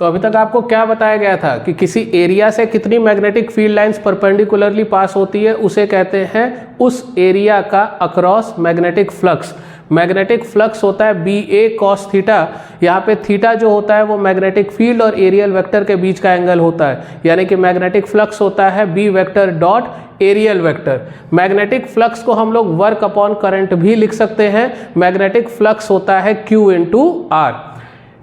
तो अभी तक आपको क्या बताया गया था कि किसी एरिया से कितनी मैग्नेटिक फील्ड लाइंस परपेंडिकुलरली पास होती है उसे कहते हैं उस एरिया का across magnetic flux. Magnetic flux होता है बी ए कॉस थीटा। यहाँ पे थीटा जो होता है वो मैग्नेटिक फील्ड और एरियल वेक्टर के बीच का एंगल होता है, यानी कि मैग्नेटिक फ्लक्स होता है B vector dot area vector. Magnetic flux को हम लोग वर्क अपॉन करंट भी लिख सकते हैं। मैग्नेटिक फ्लक्स होता है Q इंटू आर।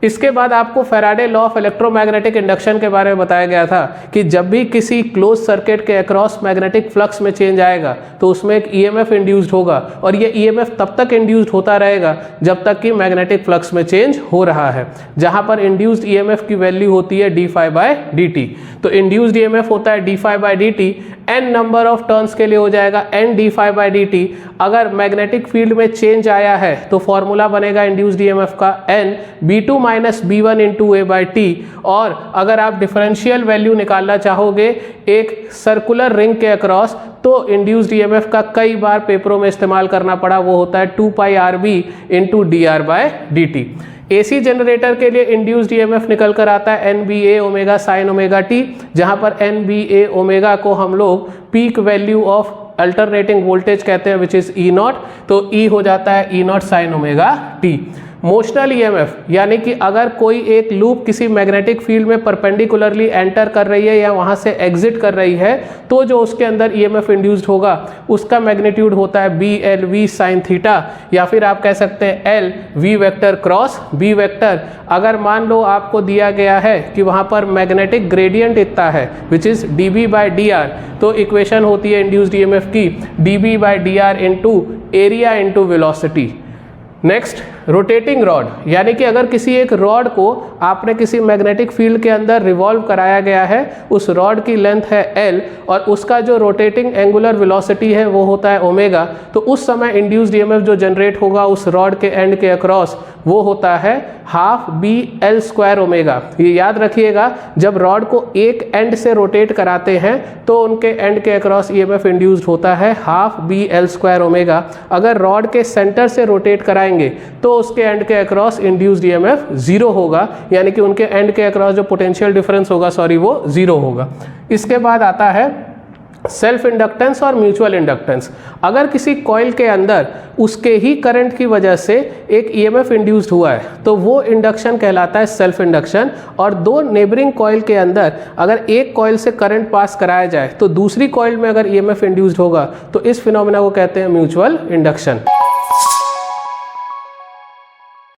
इसके बाद आपको Faraday law of electromagnetic induction के बारे में बताया गया था कि जब भी किसी क्लोज सर्किट के अक्रॉस मैग्नेटिक फ्लक्स में चेंज आएगा तो उसमें एक ईएमएफ इंड्यूस्ड होगा, और ये ईएमएफ तब तक इंड्यूस्ड होता रहेगा जब तक कि मैग्नेटिक फ्लक्स में चेंज हो रहा है, जहां पर इंड्यूस्ड ईएमएफ की वैल्यू होती है d phi by D t. तो इंड्यूस्ड ईएमएफ होता है d phi by D t, N number of turns के लिए हो जाएगा N d phi by D t. अगर मैग्नेटिक फील्ड में चेंज आया है तो फॉर्मूला बनेगा इंड्यूस्ड ईएमएफ का N B two minus B one into A by t. और अगर आप डिफरेंशियल वैल्यू निकालना चाहोगे एक सर्कुलर रिंग के अक्रॉस तो इंड्यूस्ड ईएमएफ का कई बार पेपरों में इस्तेमाल करना पड़ा, वो होता है 2 pi R B into D R by D T. AC generator के लिए इंड्यूस्ड ईएमएफ निकल कर आता है N B A omega sine omega T, जहां पर एन बी ए ओमेगा को हम लोग peak value of alternating voltage कहते हैं विच इज ई नॉट, तो ई हो जाता है E naught sine omega T. Motional EMF यानी कि अगर कोई एक लूप किसी मैग्नेटिक फील्ड में परपेंडिकुलरली एंटर कर रही है या वहां से एग्जिट कर रही है तो जो उसके अंदर ईएमएफ इंड्यूस्ड होगा उसका मैग्नीट्यूड होता है B L V sine theta, या फिर आप कह सकते हैं L V vector cross B vector. अगर मान लो आपको दिया गया है कि वहां पर मैग्नेटिक ग्रेडियंट इतना है which is d B by d r, तो इक्वेशन होती है इंड्यूस्ड ईएमएफ की d B by d r into area into velocity. Next, rotating rod, यानी कि अगर किसी एक रॉड को आपने किसी मैग्नेटिक फील्ड के अंदर रिवॉल्व कराया गया है, उस रॉड की लेंथ है L और उसका जो रोटेटिंग एंगुलर वेलोसिटी है वो होता है ओमेगा, तो उस समय इंड्यूस्ड ईएमएफ जो जनरेट होगा उस रॉड के एंड के अक्रॉस वो होता है half B L square omega. ये याद रखिएगा, जब रॉड को एक एंड से रोटेट कराते हैं तो उनके एंड के अक्रॉस ईएमएफ इंड्यूस्ड होता है half B L square omega. अगर रॉड के सेंटर से रोटेट कराएंगे तो उसके एंड के अक्रॉस इंड्यूस्ड ईएमएफ जीरो होगा, यानी कि उनके एंड के अक्रॉस जो पोटेंशियल डिफरेंस होगा वो जीरो होगा। इसके बाद आता है सेल्फ इंडक्टेंस और म्यूचुअल इंडक्टेंस। अगर किसी कॉइल के अंदर उसके ही करंट की वजह से एक ईएमएफ इंड्यूस्ड हुआ है तो वो इंडक्शन कहलाता है सेल्फ इंडक्शन। और दो नेबरिंग कॉइल के अंदर अगर एक कॉइल से करंट पास कराया जाए तो दूसरी कॉइल में अगर ईएमएफ इंड्यूस्ड होगा तो इस फिनोमेना को कहते हैं म्यूचुअल इंडक्शन।